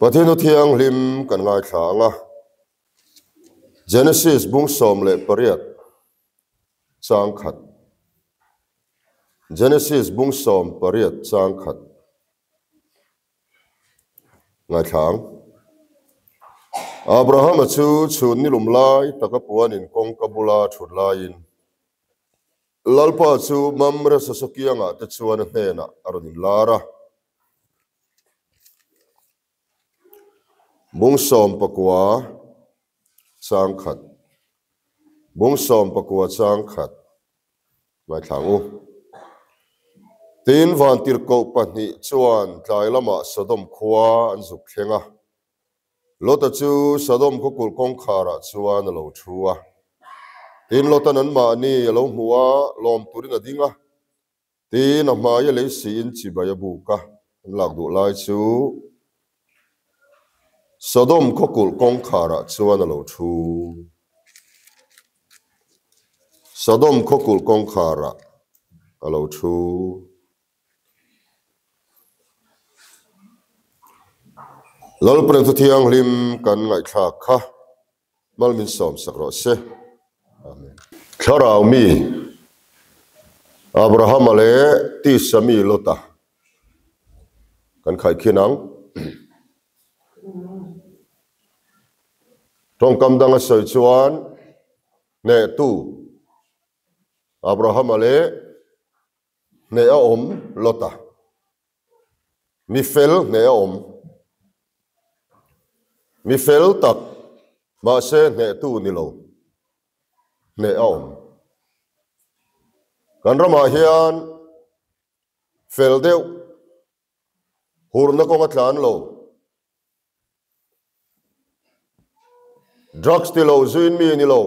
Pathian thiang lim kan ngai thanga Genesis bung som le pariat chang khat Genesis bung som pariat chang khat ngai thang Abrahama chu ni lum lai taka puan in kong kabula thut lai in lalpa chu mamra sasakianga te chuan hena aronin lara bung som pakwa chang khat bung som pakwa chang khat ngai thangu tin van tir ko pahni chuan tlai lama Sodom khwa an zuk thlenga Lota chu Sodom ko kul kong khara chuan lo thua tin Lota nan ma ni lo huwa lom turin adinga tin ma ya le sin chi ba ya buka lak du lai chu Sodom ko kul kong khara chuan lo thu Sodom ko kul kong khara lo thu lol pren thu thiang lim kan ngai thla kha malmin som sakro se amen Thlarau mi Abrahama le Tisa mi Lota kan Khaikhinna trong kam dang a soi chuan ne tu Abrahama le ne a om Lota mi fel ne a om mi fel tak ma se ne tu ni lo ne a om kan rama hian fel deuh hurna kong atlan lo drugs ti lo zuin mi ni lo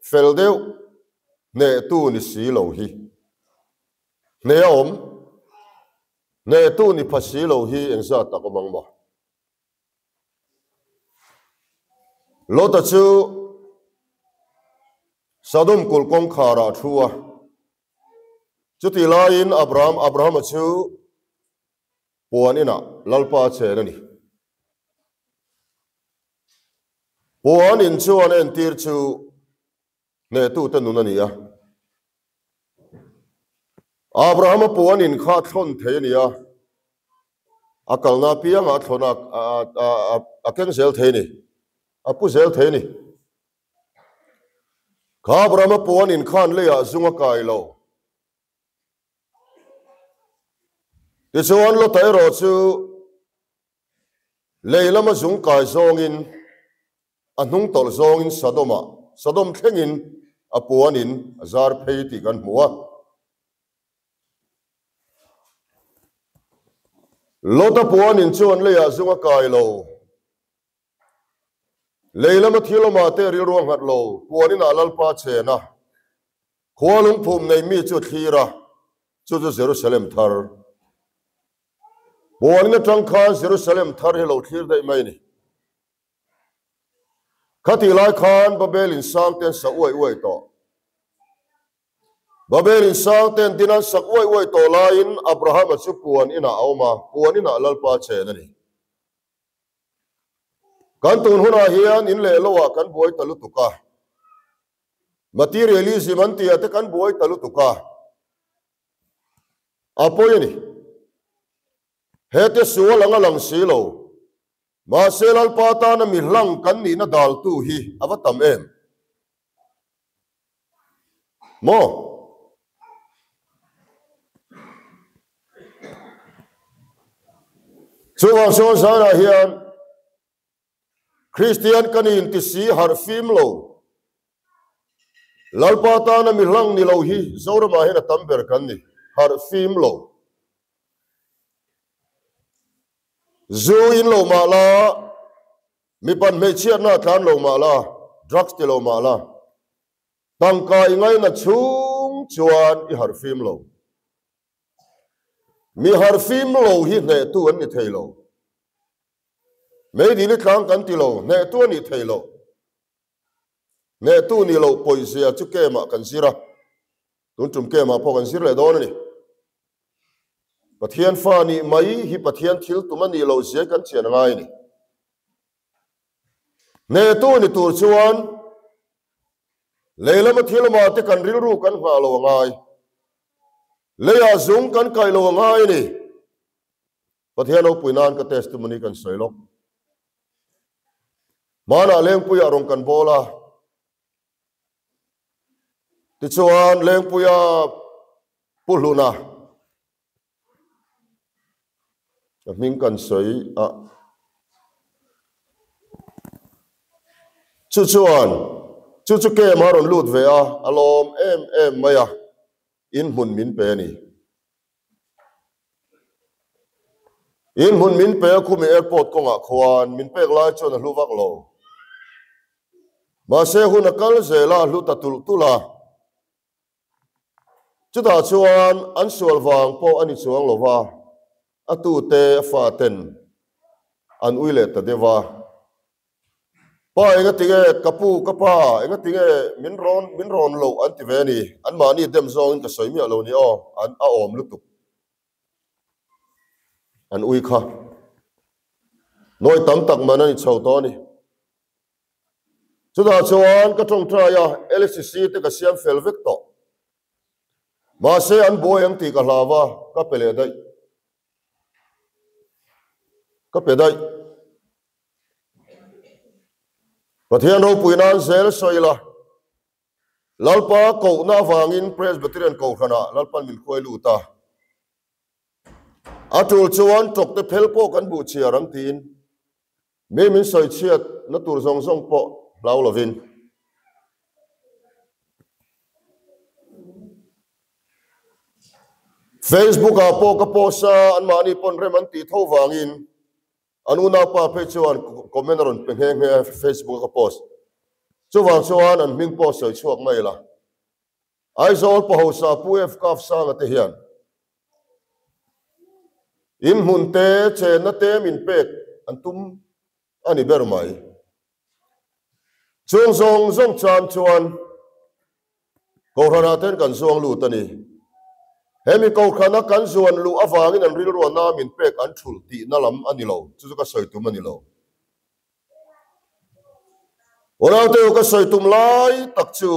fel deuh ne tu ni si lo hi ne a om ne tu ni phasi lo hi engza takomang ma Lota chu Sodom kul kong khara thua chuti lain Abrahama chu puanina lalpa chenani puanin chuan en tir chu ne tu tanunani a Abrahama puanin kha thon theania akalna pianga thona akeng sel theini apu zel theini kha Abrahama puanin khan leya zunga kai lo ti chuan lo tai ro chu leilama zung kai zongin anung tol zongin Sodom thlengin apuanin azar phei ti kan hmuwa Lota puanin chuan leya zunga kai lo leilama thiloma te ri ruang hat lo puanin alalpa chena khwalung phum nei mi chu thira chu Jerusalem thar puanin tangkhan Jerusalem thar hi lo thlir dai mai ni khati lai khan babelin sang ten sa uai to babelin sang ten dinan sak uai to lain Abraham chu puanina auma puanina alalpa chena ni kan tun huna hian in le lowa kan buai talutuka materialism an tia te kan buai talutuka apoyani hete suwalanga lang silo ma selal pata na mihlang kan ni na dal tu hi avatam em mo chuwa so sara hian Christian kanin ti si har fim lo lalpata na mihlang ni lo hi zorama hena tamber kan ni har fim lo zu in lo mala mi pan me chiat na than lo mala drugs ti lo mala tangka ingai na chung chuan I har fim lo mi har fim lo hi ne tu an ni thailo mấy đi lúc kháng cắn tì lô nè tu ni thầy lô nè tu ni lô bồi xìa chú kê mà cần xí ra tuấn trùm kê mà po cần xí lại đó nè Pathian pha ni mai hi Pathian thil tuma ni lo xìa cắn chìa ngay nè nè tu ni tur chuan leila ma thil ma te kan ril ru kan nga lo ngai leya zung kan kai lo ngai ni pathian o puinan ka testimony kan soilok mana leng puya rong kan bola ti chuan leng puya puluna ming kan soi a chuan chu ke maron lut ve a alom em maya in hun min pe ni in hun min pe khu mi airport ko nga khwan min pe lai chon lu vak lo ma se hun kal zela lu ta tul tula chu ta chuan an sual wang po ani chuang lova atu te fa ten an uile ta dewa pa enga tinge kapu kapa enga tinge min ron lo an ti ve ni an ma ni dem zong ka soi mi lo ni o an a om lu tu an ui kha noi tam tak man ani chho to ni chu da chuan ka tong tra ya LCC te ka siam fel vek to ma se an boy ang ti ka hlawa ka pele dai ka pe dai pathian ho puinan zel soila lalpa ko na wangin presbyterian ko khana lalpan min khoi lu ta atul chuan tok te phelpo kan bu chia ram tin me min soi chiat na tur zong zong po lau lovin Facebook a po ka po sa an mani pon reman ti tho wangin anuna pa pe chuan comment ron pe nge Facebook ka post chuwang chuan an ming po soi chuak mai la ai zol po ho sa pu f kaf sa nga te hian in hun te che na te min pek an tum ani ber mai chung zong chan chuan ko rana ten kan zong lu tani hemi ko khana kan zuan lu awangin an ril ro na min pek an thul ti na lam ani lo chu ka soi tum ani lo ora te ka soi tum lai tak chu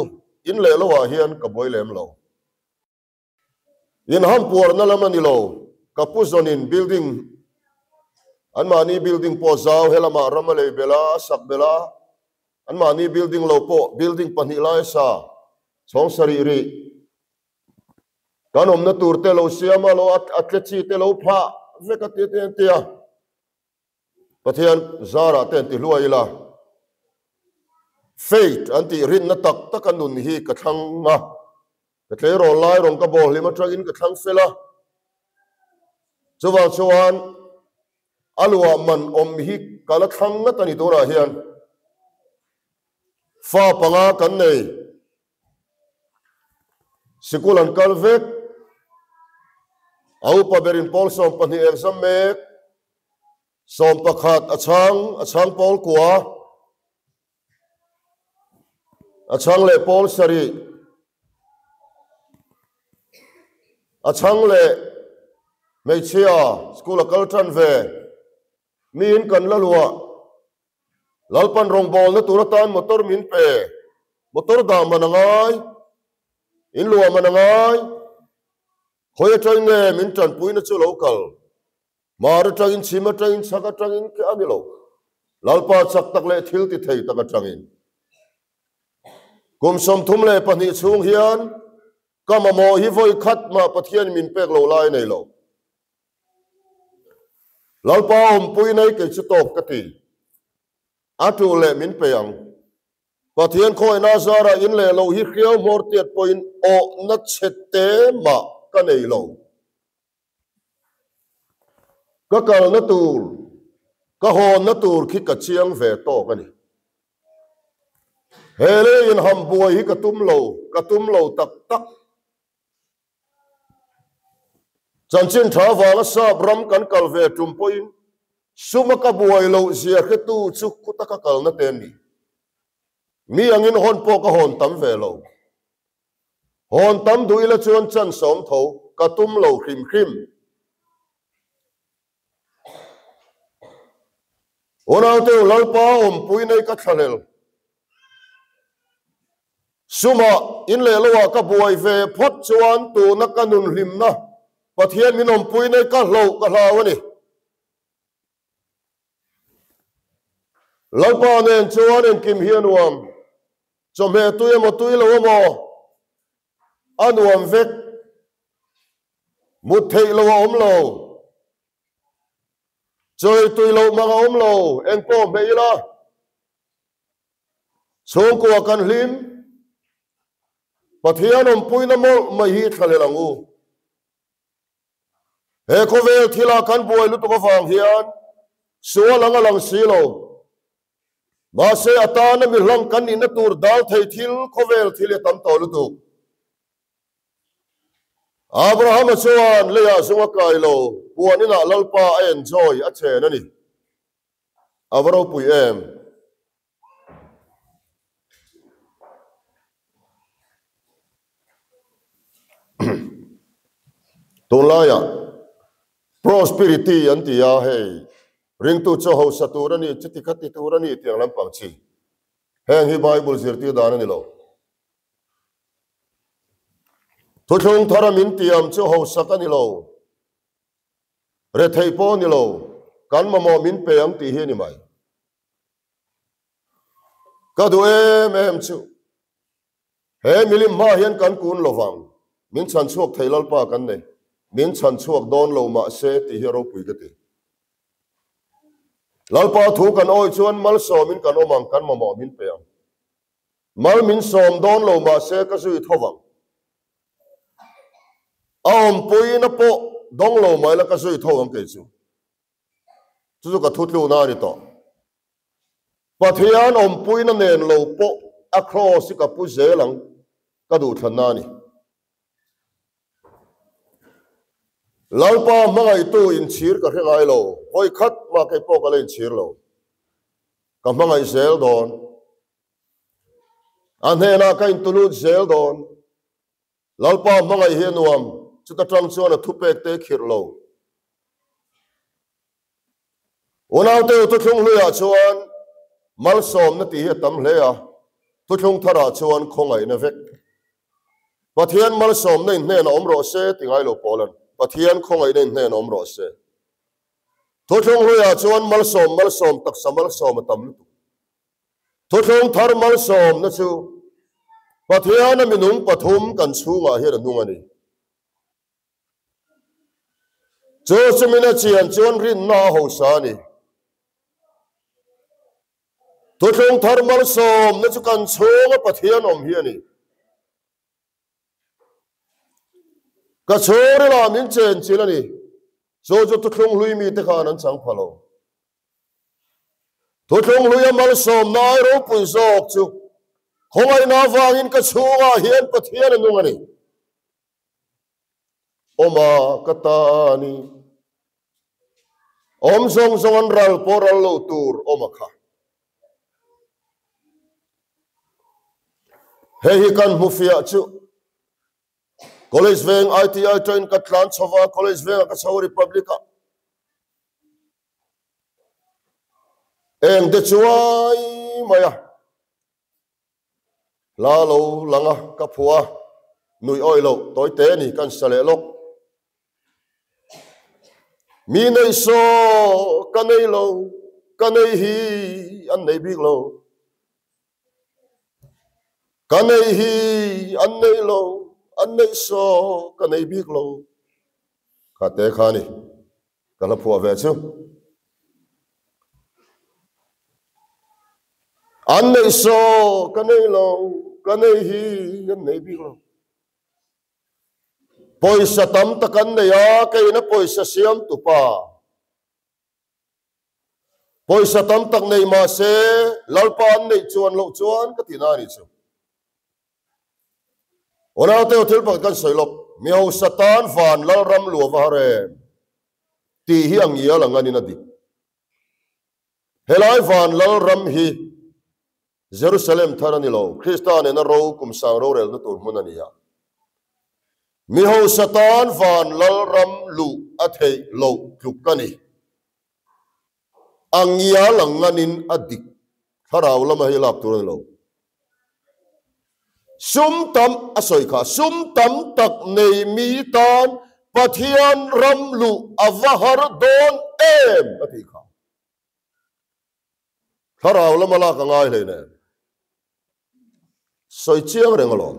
in le lo wa hian ka boi lem lo in ham por na lam ani lo ka pu zon in building an mani building po zaw helama ramale bela sak bela an mani building lo po building pani lai sa chong sari ri kanom na tur te lo siama lo atleti te lo pha veka te tia pathian zara ten ti luaila faith anti rin na tak takanun hi ka thang nga ka tle ro lai rong ka bol lima tragin ka thang fela chuan alwa man om hi kala thang na tani tora hian fa panga kan nei sikulan kalvek au paberin pol som pani exam mek som pakhat achang pol kwa achang le pol sari achang le meichia school kaltran ve min kan lalwa lalpan rong bol na turatan motor min pe motor da manangai in lua manangai khoya train nge min tran puina chu local mar train chima train saka train ke anilo lalpa chak tak le thil ti thei taka train kum som thum le pani chung hian kama mo hi voi khat ma pathian min pek lo lai nei lo lalpa om puinai ke chu tok kati atu le min peyang pathian khoi na zara in le lo hi khiao mor tiat point o na chete ma ka nei lo ka kal na tur ka hon na tur khi ka chiang ve to ka ni hele in ham buai hi ka tum lo tak tak chan chin tha wala sa bram kan kal ve tum point suma ka buai lo zia khe tu chu kutaka kal na tem ni mi angin hon po ka hon tam ve lo hon tam duila chuan chan som tho ka tum lo khim Onau te lalpa pui nei ka thalel suma in le lowa ka buai ve phot chuan tu na kanun hlim na pathian min pui nei ka hlawani lalpa nen chuan en kim hianuam chome tui lo mo anuam vek mut thei lo om lo chơi tui lo mang om lo en po meila chung kwa kan hlim pathian pui na mo mai hi thalelangu he ko vel thila kan buai lu to ko wang hian suwa lang silo ma se atana mi hlang kan in tur dal thei thil ko vel thile tam to lu tu Abrahama chuan leya sunga kailo puanina lalpa enjoy a chen ani avaro pui em Tolaya prosperity antia hey ring tu cho ho saturani chitikati turani tiang lampang chi heng hi bible zirti dan ani lo thu chung tharamin tiam cho ho sakani lo re thei po ni lo kan ma mo min pe ang ti hi ni mai ka du em chu he milim ma hian kan kun lovang min chan chuak theilal pa kan nei min chan chuak don lo ma se ti hero pui ka ti lalpa thu kan oi chuan mal so min kan omang kan ma mo min pe ang mal min som don lo ma se ka zui thowang pui na po dong lo mai la ka zui thowang ke chu ka thutlu na ni to pathian pui na nen lo po across ka pu zelang ka du thana ni lalpa mangai tu in chir ka hengai lo hoi khat ma kai po ka len chir lo ka mangai zel don anhena ka in tulu zel don lalpa mangai henuam chuta tang chuan thu pek te khir lo onau te to thung luya chuan mal som na ti he tam hle a tu thung thara chuan khongai na vek pathian mal som nei hne na omro se tingai lo polan pathian khongai nei hne na omro se tu thung luya chuan mal som tak samal som tam lu tu thung thar mal som na chu pathian minung pathum kan chunga he nu ani chu chumina chian chuan rin na ho sa ni tu thung thar mal som na chu kan chunga pathian hi ani ka chore la min chen chilani zo tu thung lui mi te khan an chang phalo tu thung lui mal som nai ro pun zok chu khongai na wangin ka chunga hian pathian anu ngani oma katani om song song an ral poral lo tur oma kha he kan mufia chu college veng ITI train katlan chova college veng ka chau republica eng de chuai maya la lo langa ka phua nui oi lo toi te ni kan sale lok mi nei so kanei lo kanei hi an nei big lo kanei hi an nei lo an nei so kanei big lo ka te khani kala phua ve chu an nei so kanei lo kanei hi an nei big lo poisa tam takan ne ya kai na poisa siam tu pa poisa tam tak nei ma se lalpan nei chuan lo chuan ka tina ni chu ona te hotel pa kan soilop mi ho satan van lal ram lu wa re ti hi ang ya la ngani na di helai van lal ram hi Jerusalem tharani lo Christian na ro kum sang ro rel na tur munani ya mi ho satan van lal ram lu athei lo klukani angia langanin adik Thlarau lama hi lak tur lo sum tam asoi kha sum tam tak nei mi tan pathian ramlu avahar don em ati kha Thlarau lama la ka ngai le ne soi chiang reng lo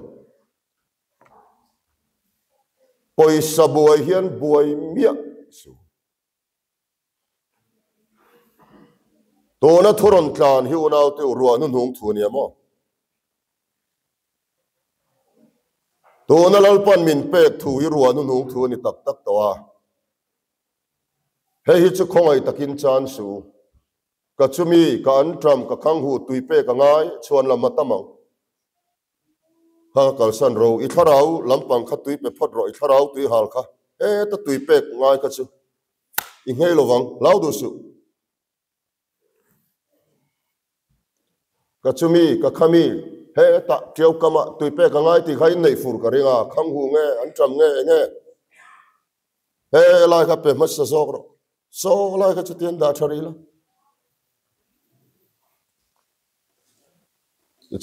poi sabuai hian buai mia su tona thuron tlan hi unau te ruan nu nung thu ni mo tona lalpan min pek thu hi ruan nu nung thu ni tak tak to a he hi chu khongai takin chan su ka chumi ka antram ka khang hu tuipe ka ngai chuan lam matamang ha kalsan ro I Thlarau lampang kha tuipe phot ro I Thlarau tui hal kha e ta tuipe ngai ka chu I ngei lowang lau du su ka chumi ka khami he ta triau kama tuipe ka ngai ti khai nei fur ka ringa khang hu nge antram nge he lai ka pe mas sa sok ro so lai ka chu tian da thari la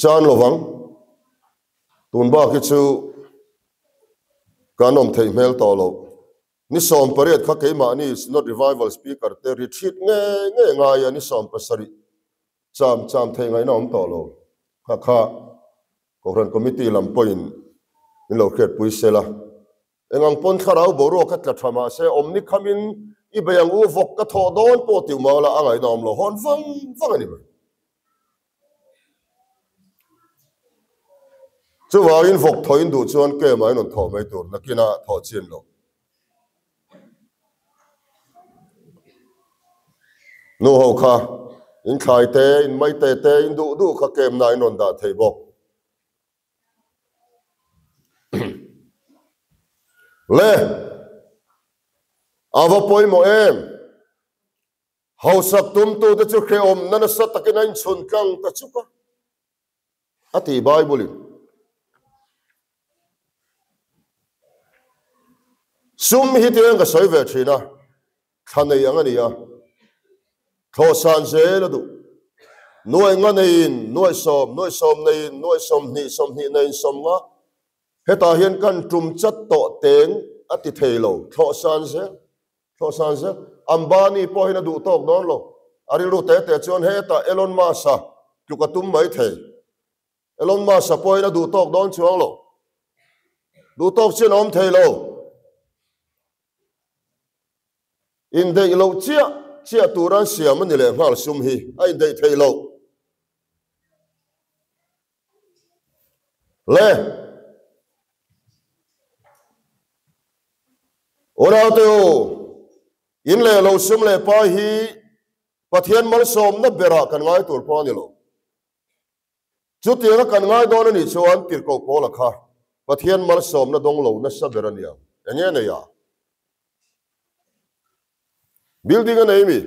chan lovang tun ba ki chu kanom thei mel to lo ni som pariat kha keima ni is not revival speaker te retreat nge nga ya ni som pasari cham thei ngai nom to lo kha ko ran committee lam point in lo khet pui sela engang pon Thlarau boro kha tla thama se omni khamin I bayang u vok ka tho don po tiu ma la angai nom lo hon vang ani ba chu wangin vok thoin du chuan ke mai non tho mai tur nakina tho chin lo no ho kha in khai te in mai te in du kha kem nai non da thei bok le ava poi mo em hausak tum tu te chu khe om nana sa takin in chun kang ta chu ka ati bible sum hi te nga soi ve thina thanei anga ni ya tho san se la du noi nga nein noi som nein noi som ni nein som nga heta hian kan tum chat to teng ati theilo tho san se ambani po hina du tok don lo ari ru te chon heta Elon Musk tu ka tum mai the Elon Musk po hina du tok don chuang lo du tok chen om theilo in dei lo chia turan siam ni le hmal sum hi ai dei theilo le ora te o in le lo sum le pa hi pathian mal som na bera kan ngai tur pa ni lo chu ti na kan ngai don ni chuan tir ko ko la kha pathian mal som na dong lo na sa bera ni enge ne ya building an emi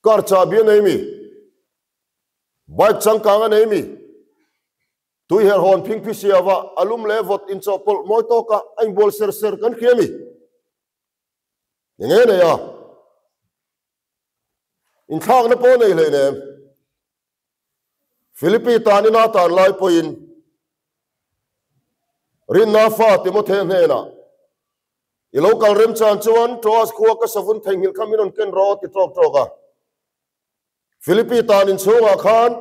car chabi an emi bike changkang an emi tui her hon phing phi siawa alum le vot in chopol moi to ka ain bol ser kan khiami nge ne ya in thang na po nei le ne Philippi tanina tan lai poin rin na fa timothe ne na I local rem chan chuan troas khuwa ka savun thengil khamin on ken ro ti trok Philippi tanin chunga khan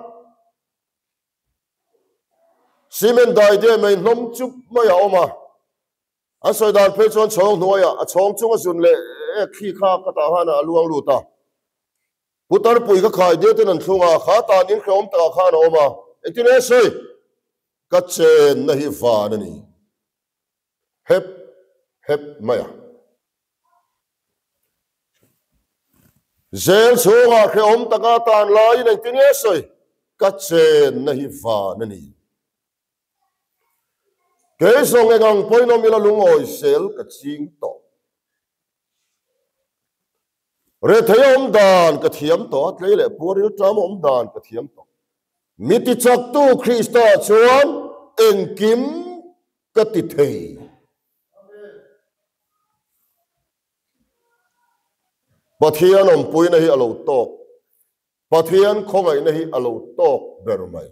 simen dai de mai nom chup mai oma asoi dan pe chuan chong hnuaya a chong chunga zun le khi kha ka ta hana aluang luta putar pui ka khai de ten an thunga kha tanin khom ta kha na oma etine soi ka chen na hi fa na ni hep maya zel chunga khom ta ka tan lai na etine soi ka chen na hi fa na ni cái song cái ngang point nó mila lung oi sel cái ching to re thấy ông đàn cái thiam to lấy lệ bùa riu tram ông đàn cái thiam to miti chak tu Krista chuan en kim cái ti thei Pathian pui na hi alo tok Pathian khongai na hi alo tok bermai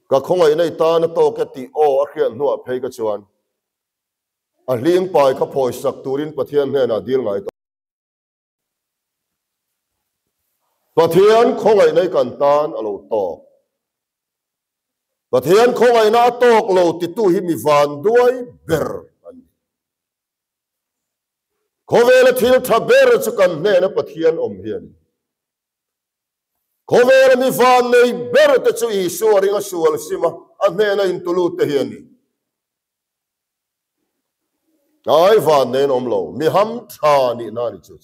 ka khongai nei ta na to ka ti o a khian nu a phei ka chuan a hling pai kha phoi sak turin Pathian hne na dil ngai to Pathian khongai nei kan tan alo tok Pathian khongai na tok lo ti tu hi mi van duai ber Kovela thil thaber chu kan hne na Pathian hian Kovela mi van nei ber te chu I suaringa sual sima a hne na in tulu te hian ni ai van nei lo mi ham tha ni na ni chu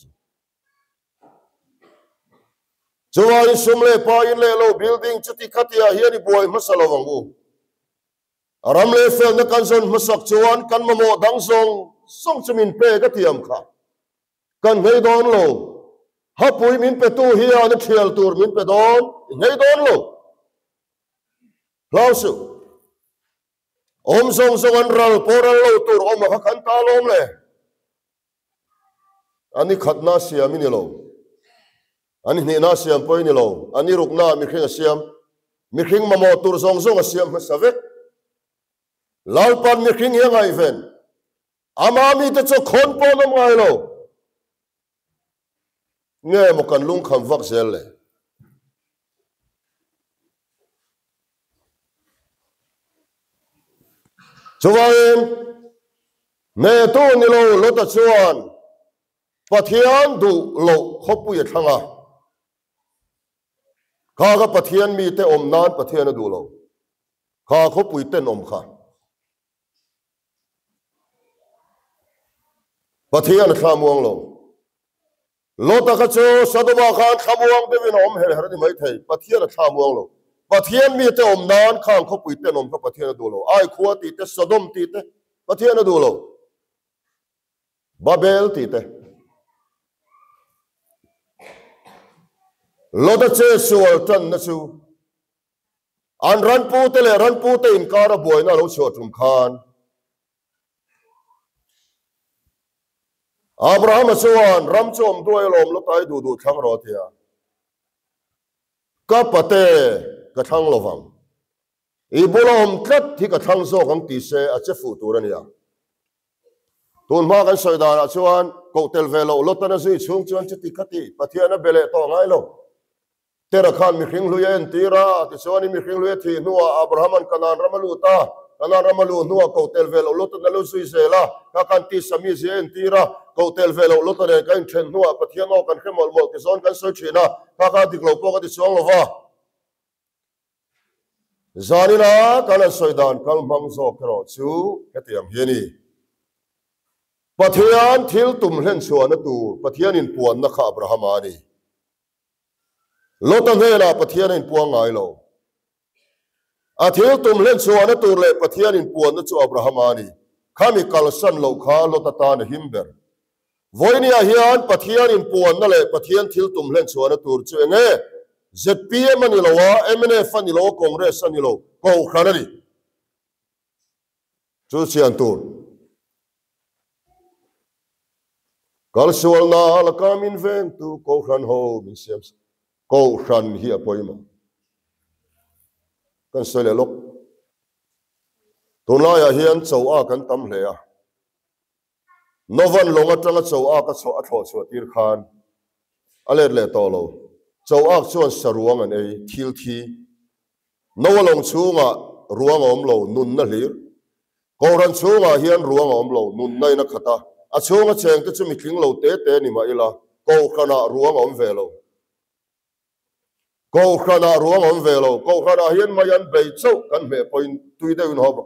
Chuan sumle pa in le lo building chuti khatia hian I boy masalowangu aram le fel na kanson masak chuan kan mamo dang song chumin pe ka tiam kha kan ngei don lo hapui min pe tu hi an thial tur min pe don ngei don lo lausu song an ral poral lo tur kha kan ta lom le ani khatna siam ni lo ani ne na siam poi ni lo ani rukna mi khing siam mi khing mamo tur song siam ma savek lalpan mi khing yang ai ven amami te cho khon po no ngai lo nghe một cần lung kham vak zel le chuan me tu ni lo Lota chuan Pathian du lo khopui thanga kha Pathian mi te nan Pathian du lo kha khopui ten kha Pathian khamuang lo Lota ka cho sadoma khan khamuang de win her ni mai thei Pathian khamuang lo Pathian mi te nan khang khopui ten ka Pathian du lo ai khuwa ti te Sodom ti te Pathian du lo Babel ti te Lota che sual tan na chu an ran pu te in kara boy na lo chotum khan Abrahama chuan ram chom duai lom lo tai du thang ro tia ka pate ka thang lovang I bolom tlat thi ka thang zo kang ti se a che fu turania tun ma kan soida chuan ko tel velo Lota na zui chung chuan che ti khati Pathian bele to ngai lo tera khan mi khing luyen tira ti chuan mi khing luye thi nuwa Abraham kanan ramalu nuwa ko tel velo Lota na lo zui zela ka kan ti sami zen tira ko tel velo Lota ne kan then nuwa Pathian o kan khemol mol ti zon kan soi thina ka diklo po ka ti chuang lova zanina kana soidan kal mang zo kro chu hetiam hiani Pathian thil tum hlen chuan tu Pathian in puan na kha Abraham ani Lota hela Pathian in puang ngai lo a thil tum hlen chuan tu le Pathian in puan na chu Abraham ani khami kalsan lo kha Lota ta na himber voinia hian Pathian in puan na le Pathian thil tum hlen chuan tur chu enge ZPM ani lo wa MNF ani lo Congress ani lo ko khanari chu chian tur kal sual na la kamin ven tu ko khan ho min siam ko khan hi apoima kan sele lok tunaya hian chaw a kan tam hle a novan longa tanga chaw a ka chaw a tho chu tir khan alet le to lo chaw a chuan saruang an ei thil thi nowalong chunga ruang om lo nun na hlir ko ran chunga hian ruang om lo nun nai na khata a chunga cheng te chu mi thling lo te ni ma ila ko khana ruang om velo ko khana ruang om velo ko khana hian mayan bei chau kan me point tui de un hob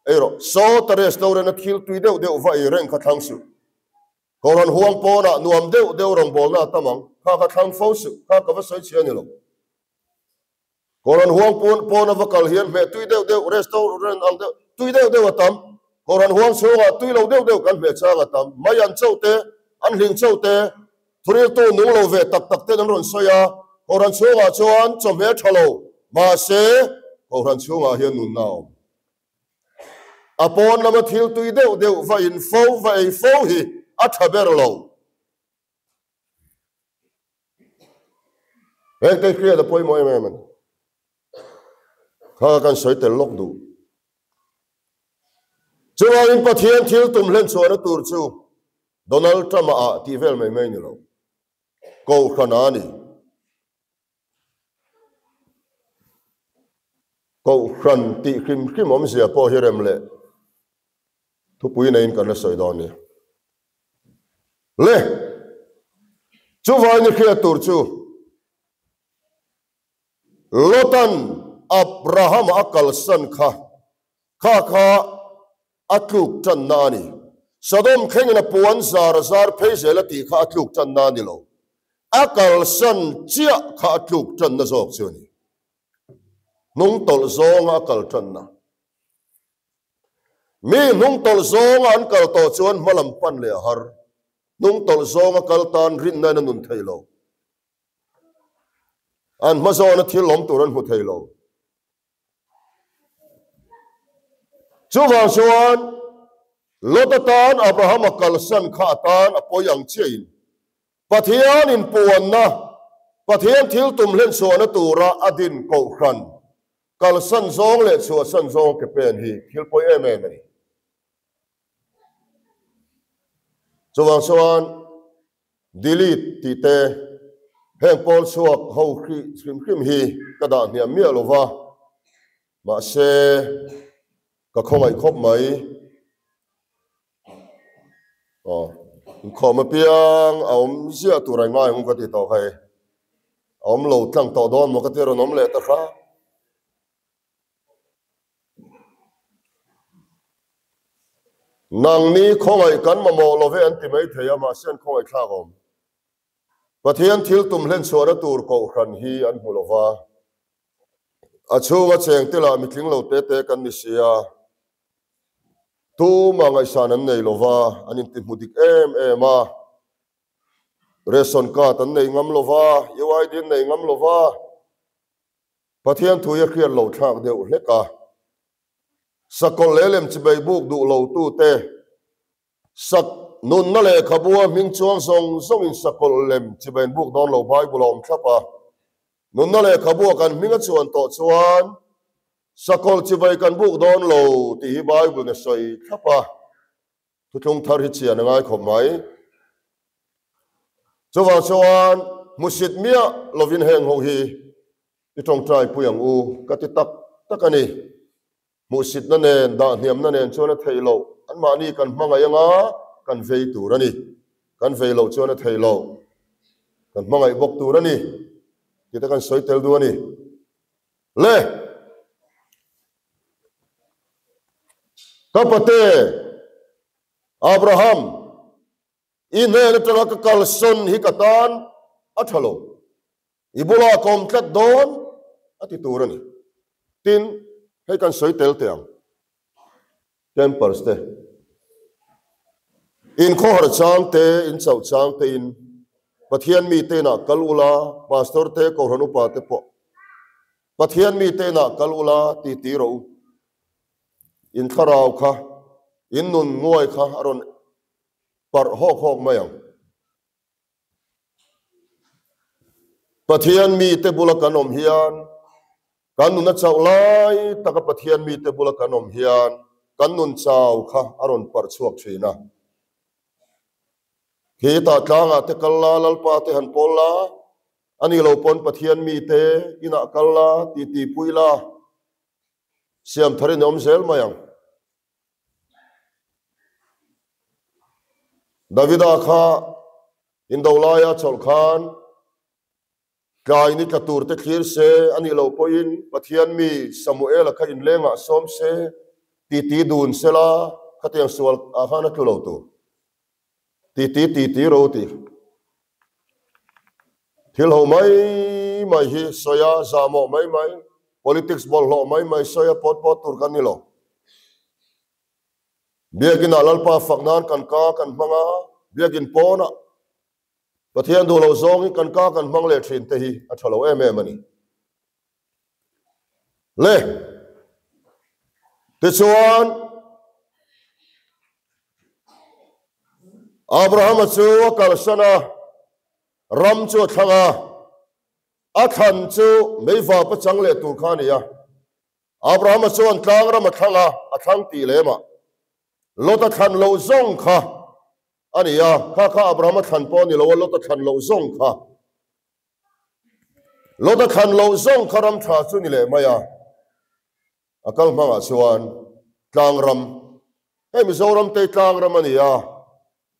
ero so ta restaurant na thil tui de va I reng kha thang su ko ran huang po na nuam de rong bol na tamang kha thang fo su kha ka va soi chian ni lo ko ran huang po na vakal hian me tui de restaurant ang de tui de watam ko ran huang chuanga tui lo de kan me changa tam mayan chau te an hling chau te thuril tu nung lo ve tak te nan ron soya ko ran chuanga chuan chome thalo ma se ko ran chuanga hian nun nau apon lama thil tui de va in fo hi a thaber lo Heng te kria da poi mo em man kha kan soi tel lok du chuwa in pathian thil tum len chuan tur chu Donald Trump a ti vel mai ni lo ko khana ni ko khan ti khim om sia po hirem le thu pui na in kan soi don ni le chuwa ni khia tur chu Lotan Abrahama akal san kha atluk chan nani Sodom Khaikhinna puan zar phezela ti kha atluk chan nani lo akal san chia kha atluk chan na zok chuni nung tol zong akal chan na mi nung tol zong an kal to chuan malam pan le har nung tol zong akal tan rin na nun thailo an mazona thil lom turan hu thailo chuwa chuan Lota tan Abrahama kalsan kha tan apoyang chain pathian in puan na pathian thil tum len so na tura adin ko khan kalsan zong le chu san zong ke pen hi thil poi em ni chuwang chuan delete ti te heng pol suak ho khrim hi kada nia mi alova ma se ka khomai khop mai khó mà piang ông xia tu rai ngai ông cái tàu hay ông lâu thằng tàu đón một cái tàu nôm lệ ta khá nàng ni không ai cắn mà mò lo về anh tìm mấy thầy mà xem không ai khác ông và thiên thiếu tụm lên số đó tu cầu khẩn hi anh hồ lova à chú mà chèn tê là mình kính lâu tê tê căn ni xia tu mà ngày sáng anh này lova anh tìm một địch em mà reson ka tan nei ngam lova yuai din nei ngam lova pathian thuya khian lo thak deuh hleka sakol lelem chibei buk du lo tu te sak nun na le khabua ming chuang song in sakol lem chibei buk don lo bible om thapa nun na le khabua kan minga chuan to chuan sakol chibei kan buk don lo ti bible ne soi thapa thuthung thar hi chian ngai khom mai chuwang chuan musit mia lovin heng ho hi ti tong trai puyang u ka ti tak ani musit na nen da hniam na nen chuan a theilo an ma ni kan hmanga yanga kan vei tur ani kan veilo chuan a theilo kan hmangai bok tur ani ti ta kan soi tel du ani le kapate Abraham inel tanga ka kalson hi katan athalo ibula kom tlat don ati turani tin hay kan soi tel tiang temples te in khohar chang te in chau chang te in pathian mi te na kalula pastor te ko hanu pa te po pathian mi te na kalula ti ro in Thlarau kha in nun ngoi kha aron par hok mayang pathian mi te bula kanom hian kanun na chau lai taka pathian mi te bula kanom hian kanun chau kha aron par chuak thina hi ta tlanga te kalla lalpa te han pola ani lo pon pathian mi te ina kalla ti puila siam thari nom zel mayang Davida kha indolaya chol khan kai ni katur te khir se ani lo poin pathian mi Samuel kha in lenga som se ti dun sela khatiang sual a khana tu lo tu ti ro ti thil ho mai hi soya zamo mai politics bol lo mai soya pot tur kan ni lo biagin alalpa faknan kan manga biagin pona pathian du lo zong kan mang le thin te hi a thalo em ani le te chuan Abraham chu kalsana ram chu thanga a than chu mei va pa chang le tur kha nia Abrahama chuan tlang ram a thang ti le ma Lota than lo zong kha ania kha Abrahama than po ni lo Lota than lo zong kha Lota than lo zong kha ram tha chu ni le maya akal ma chuan tlang ram he mi zo ram te tlang ram ania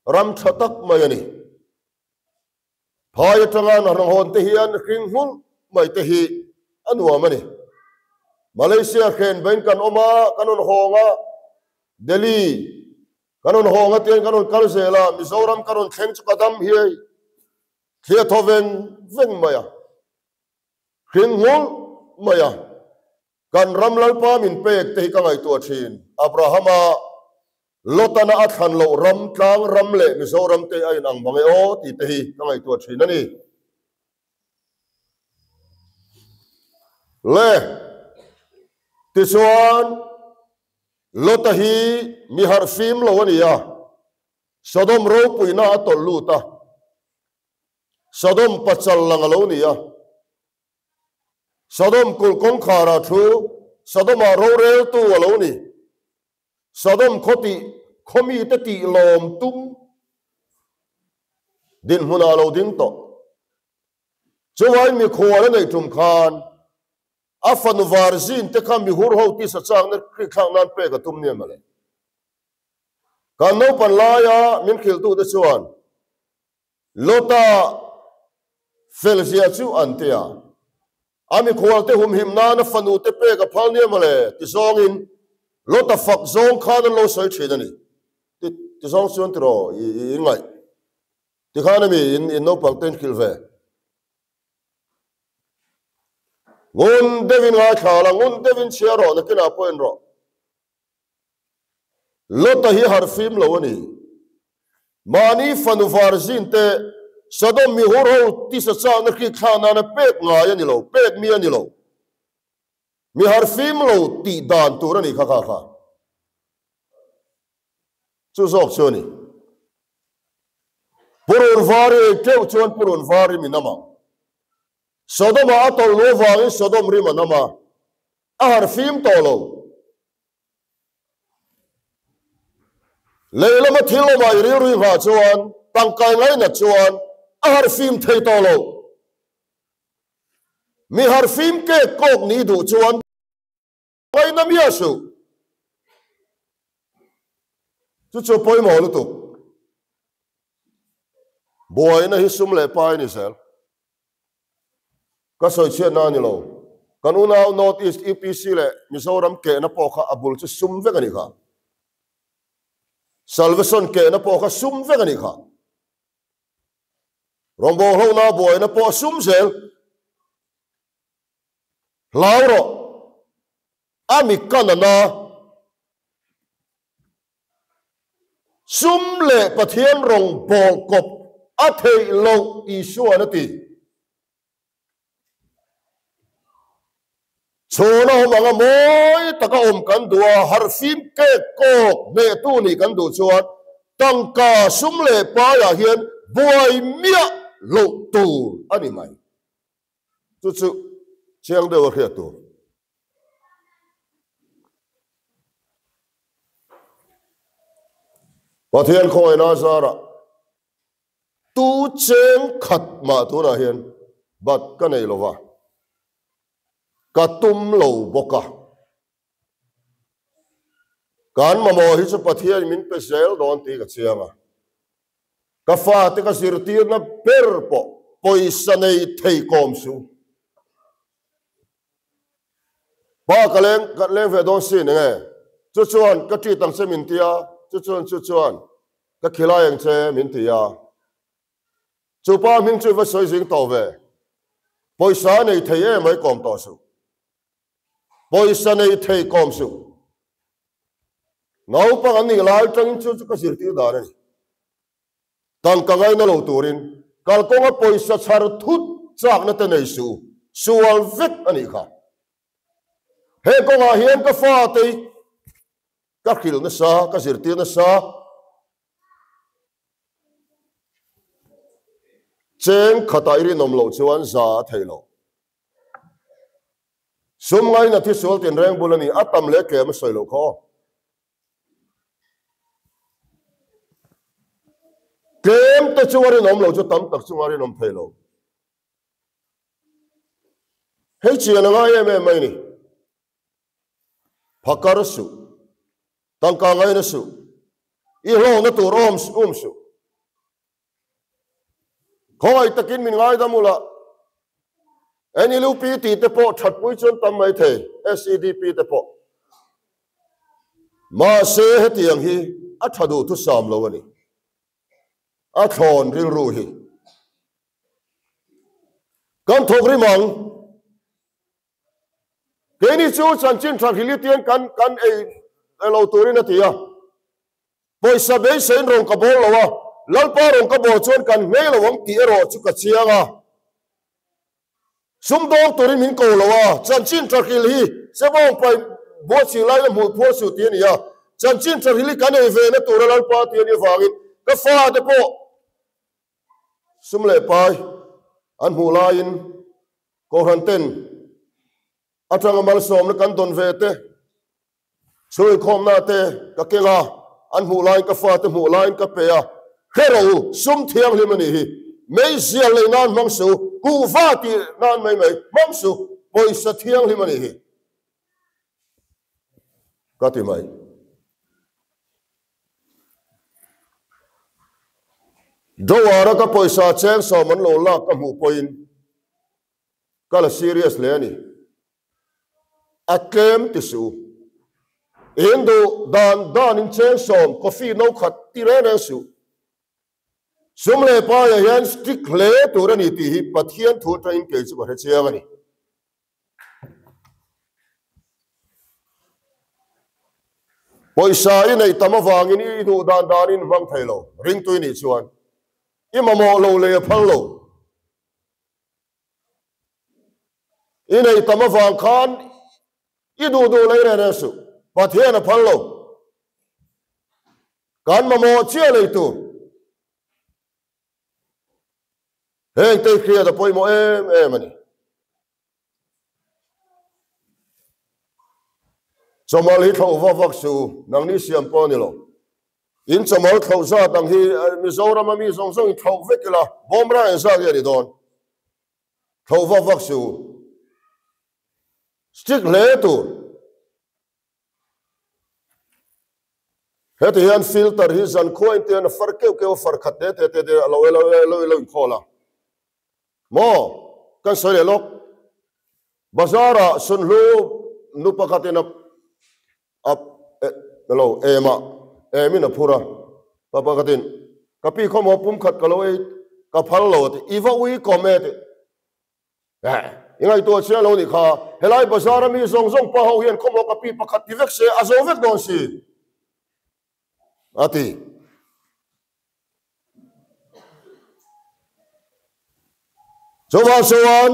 ram tha tak mai ani phai tanga na rang hon te hian ring hul mai te hi anuam ani Malaysia khen ben kan oma kanon honga Delhi kanon honga ten kanon kalsela Mizoram kanon khen chu kadam hi thia thoven veng maya ring hul maya kan ram lalpa min pek te ka ngai tu thin Abrahama Lota na athan lo ram tlang ram le Mizoram te ai nang bangai o ti te hi ka ngai tu thin ani le ti chuan Lota hi mi har fim lo ania Sodom ro puina atol luta Sodom pachal lang lo nia Sodom kul kong khara thu Sodom ro rel tu lo ni Sodom khoti khomi te ti lom tum din huna lo ding to chuwai mi khwala nei tum khan afan varzin te kam mi hur ho ti sa chang na kri khang nan pe ka tum ne male kan no pan la ya min khil tu de chuan Lota felzia chu antia ami khwal te hum him na na fanu te pe ka phal ne male ti zong in Lota fak zong khan lo soi thina ni ti zong chuan tro i ngai ti khan mi in no pang ten khil ve ngun devin nga khala ngun devin chiaro na kina point ro Lota hi har fim lo ani mani fanu varzin te Sodom mi hur ho ti sa cha na ki khana na pek nga ya ni lo pek mi ani lo mi har fim lo ti dan tur ani kha chu zok choni purun vari keu chuan purun vari mi nama Sodom atol lo wangi Sodom rima nama ahar fim tolo leila ma thilo ma ri ri ha chuan tangkai ngai na chuan ahar fim thei tolo mi har fim ke kok ni du chuan kai na mi asu chu poi mo lu tu boy na hi sum le pai ni sel ka soi chen na ni lo kanuna north east EPC le Mizoram ke na po kha abul chu sum ve ka ni kha salvation ke na po kha sum ve ka ni kha rombo ho na boy na po sum sel lauro ami kanana sum le pathian rong bol kop a thei lo isu anati chona manga moi taka kan dua har fim ke kok me tu ni kan du chuan tangka sum le pa ya hian buai mia lo tu ani mai chu chiang de wa khia tu pathian khoi na zara tu cheng khat ma tu na hian bat ka nei lova ka tum lo boka kan ma mo hi chu pathian min pe sel don ti ka chianga ka fa te ka sir ti na per po poisa nei thei kom su ba ka leng ve don sin nge chu chuan ka ti tang se min tia chu chuan ka khilai ang che min tia chu pa min chu va soi jing to ve poisa nei thei e mai kom to su poisa nei thei kom su ngau pa ani lai tang chu ka sir ti da ni tang ka ngai na lo turin kal ko nga poisa char thut chak na te nei su sual vet ani kha he ko nga hian ka fa te ka khil na sa ka sir ti na sa cheng khata iri nom lo chuan za thei lo sum ngai na thi sol tin reng bulani atam le ke ma soi lo kho kem te chuari nom lo chu tam tak chuari nom thei lo hei chian ngai em mai ni phakar su tangka ngai na su I lo na tur su khoi takin min ngai da mula ani lu pi ti te po that pui chon tam mai the SEDP te po ma se hetiang hi a thadu tu sam lo ani a thon ril ru hi kan thok ri mang ke ni chu chan chin thak hi li tian kan e lo turin na tia poi sa be sen rong ka bol lo wa lal pa rong ka bo chon kan me lo wang ti ro chu ka chianga sum dong turin min ko lo wa chan chin thak hi se bong pai bo chi lai la mu pho su ti ni ya chan chin thak hi kan e ve na tur lal pa ti ni wangin ka fa de po sum le pai an hu lain ko han ten atang mal som na kan don ve te chui khom na te ka kenga an hu lain ka fa te hu lain ka pe a hero sum thiang limani hi mei zia le nan mang su ku va ti nan mai mang su poi sa thiang limani hi ka ti mai do wara ka poisa cheng so man lo la ka mu point kala serious le ani akem ti su endo dan in cheng som coffee no khat ti re na su sum le pa ya yan stick le tu ra ni ti hi pathian thu ta in ke chu ba che ani poisa in ei tama wangin I du dan in mang thailo ring tu ni chuan imamo lo le phal lo inei tama wang khan idu le re su pathian a phal lo kan mamo chia le tu heng te khia da poi mo em ani chomal hi thau va vak su nang ni siam po ni lo in chomal thau za dang hi Mizoram mi song song thau vekila bomra en sa ge ri don thau va vak su stick le tu heti hian filter hi zan khoin te na far keu far khat te lo khola mo kan sore lok bazara sun lu nu pakatina ap lo emina phura papakatin kapi khomo pum khat kaloi ka phal lo te iwa ui komet ingai to sia lo ni kha helai bazara mi zong pa ho hian khomo kapi pakhat ti vek se azo vek don si ati sowan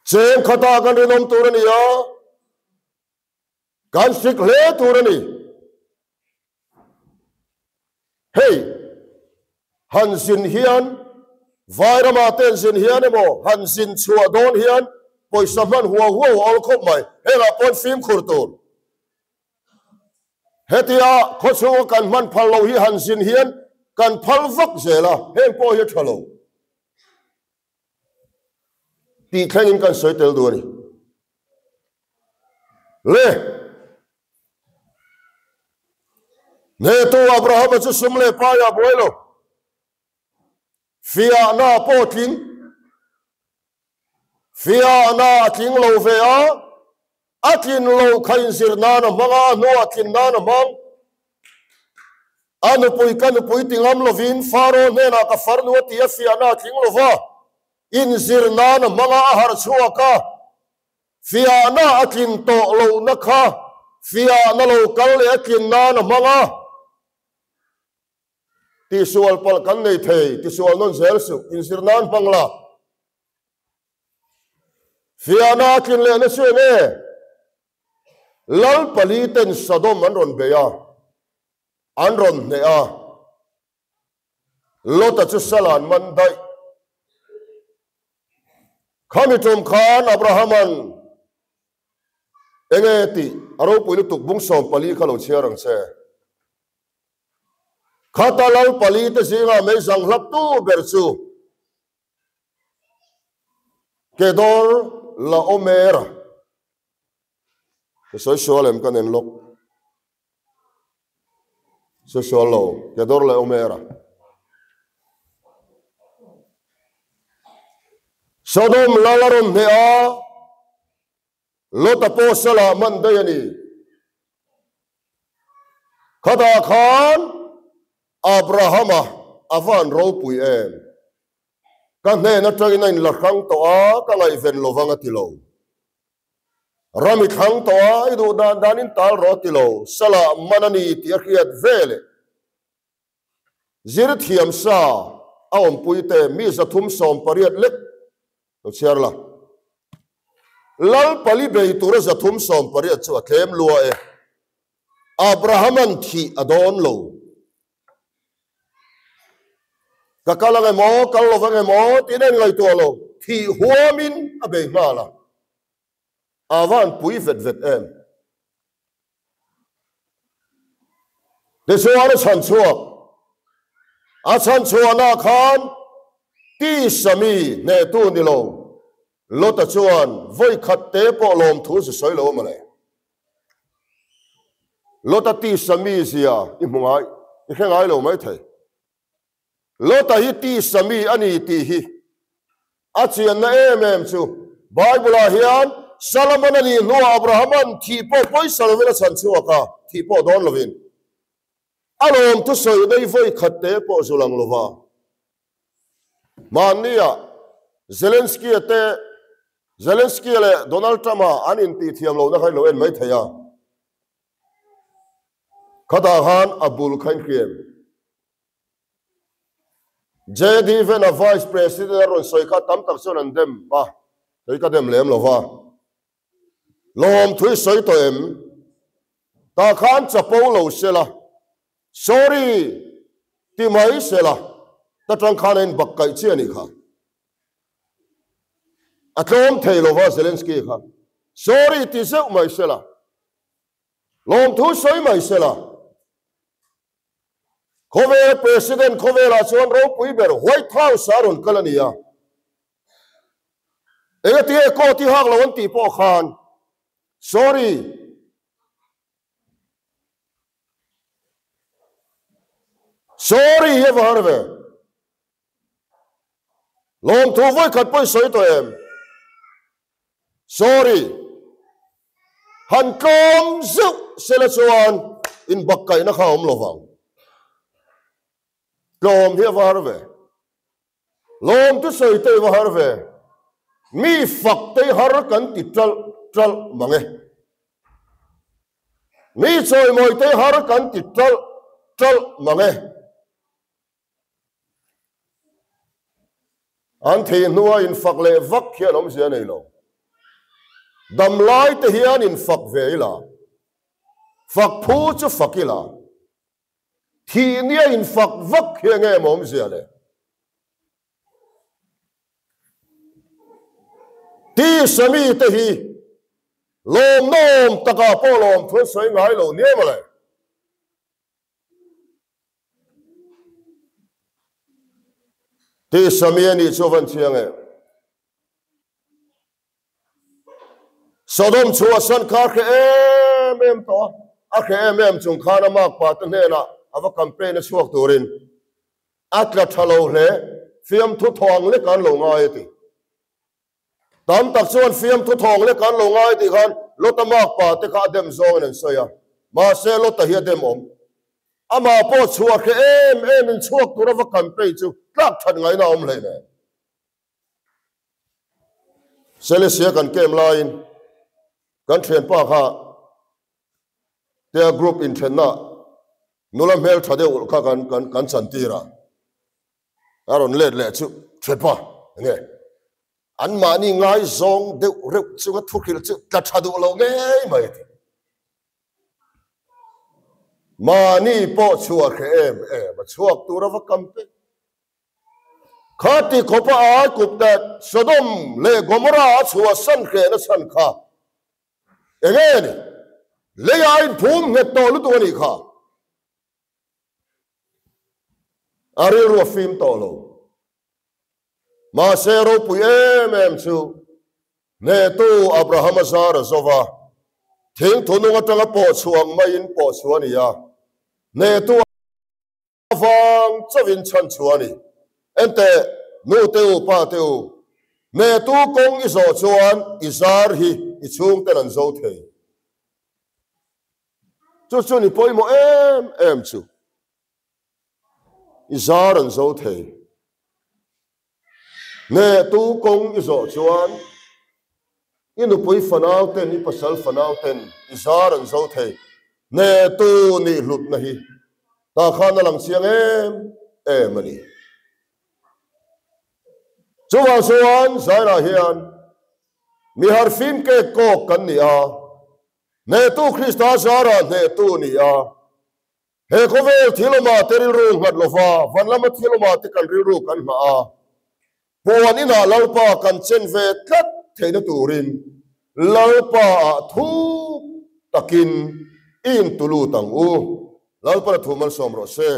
chen khata kan rinom turani ya kan sik le turani hey hansin hian vairama ten sin hian emo hansin chua don hian poisa man huwa ol khop mai hela pon film khurtur hetia khochu kan man phal lo hi hansin hian kan phal vak zela heng po hi thalo ti khain kan soitel du ni le ne to Abrahama chu sumle pa ya boilo fia na po ting fia na ting lo ve a akin lo khain sir na na manga no akin na na mang anu pui tingam lovin faro ne na ka farnu ti fia na ting lo va in sir na na manga har chuaka fia na akin to lo na kha fia na lo kal le akin na na manga ti sual pal kan nei thei ti sual non zel su in sir nan pangla fia na akin le na su ne lal paliten Sodom anron beya anron ne a Lota chu salan mandai khami trom khan Abrahaman engeti aro puilu tuk bung som pali khalo chiarang che khatalal pali te singa me sang hlap tu berchu kedor la omera so sholem kanen lok so sholo kedor la omera Sodom lalaron hea Lota po sala mandayani Khada khan Abrahama avan ropui em kan ne na tangina in la khang to a ka ngai ven lovanga tilo rami khang to a idu danin tal ro tilo sala manani ti akhiat vele zir thiam sa awm puite mi sa thum som pariat lek to chiarla lal pali bei tura sa thum som pariat chu athlem lua e Abrahaman thi adon lo kakala ngai mo kallo vangai mo tinen ngai to lo thi huamin abe mala avan pui vet vet em de so ara chan chuak a chan chuana khan ti sami ne tu ni lo Lota chuan voi khat te po lom thu se soi lo ma le Lota ti sami sia i mungai i khengai lo mai thai Lota hi ti sami ani ti hi achian na em chu Bible hian Solomon ani no Abrahaman thi po poi salvela chan chuaka thi po don lovin alom tu soi dei voi khat te po zulang lova mania Zelensky le Donald Trump anin ti thiam lo na khai lo en mai thaya khada han abul khain kriem JD vena vice president ron soika tam tak son an dem ba soika dem lem lova lom thui soi to em ta khan chapo lo sela sorry ti mai sela ta tang khan en bakkai chi ani kha atlom thailo va Zelensky kha sorry ti se mai sela lom thu soi mai sela Kove president kove la chuan ro pui ber White House aron kalania egati ko ti hak lawon ti po khan sorry ye varve lom thu voi khat poi soi to em sorry han kom zu sela chuan in bakkai na khaom lovang lom hi varve lom tu soi te varve mi fak te har kan ti tral mange mi choi moi te har kan ti tral mange an the nuwa in fak le vak hian om sia nei lo dam lai te hian in fak veila fak phu chu fakila thi nia in fak vak hian nge mom sia le ti sami te hi lom nom taka po lom thun soi ngai lo ne ma le ti sami ani chovan chiang e Sodom chua san kha khe em to a khe em chung khana mak pa ta ne na ava campaign a suak turin atla thalo le fiam thu thong le kan lo ngai ti tam tak chuan fiam thu thong le kan lo ngai ti khan Lota mak pa te kha dem zong nen soya ma se Lota hi dem om ama po chua khe em in chuak tur ava campaign chu tlak than ngai na om le ne Celestia kan kem line kan thian pa kha their group in Khaikhinna nulam hel thade ul kha kan chantira aron le chu thian pa nge an mani ngai zong de rep chu ga thukil chu ta thadu lo nge mai mani po chuak em ma chuak tura va kampe khati khopa ai kup dat Sodom le Gomorrah chua san khe na san kha enge ni le ai phum nge to lu tu ni kha ari ro phim to lo ma se ro pu em chu ne tu Abrahama zara zova thing thonu atanga po chuang mai in po chuani ya ne tu vang chawin chan chuani ente nu teu pa teu ne tu kong izo chuan izar hi ichung ten an zo thei chu ni poimo em chu izar an zo thei ne tu kong izo chuan inu pui fanau ten ni pasal fanau ten izar an zo thei ne tu ni lut na hi ta khana lang siang em ani chuwa chuan zaira hian mi har fim ke ko kan ni a ne tu Krista zara ne tu ni a he ko vel thiloma teril ru ngat lova vanlama thiloma te kan ri ru kan ma a pon ina lalpa kan chen ve tlat theina turin lalpa thu takin in tulu tang u lalpa thu mal som ro se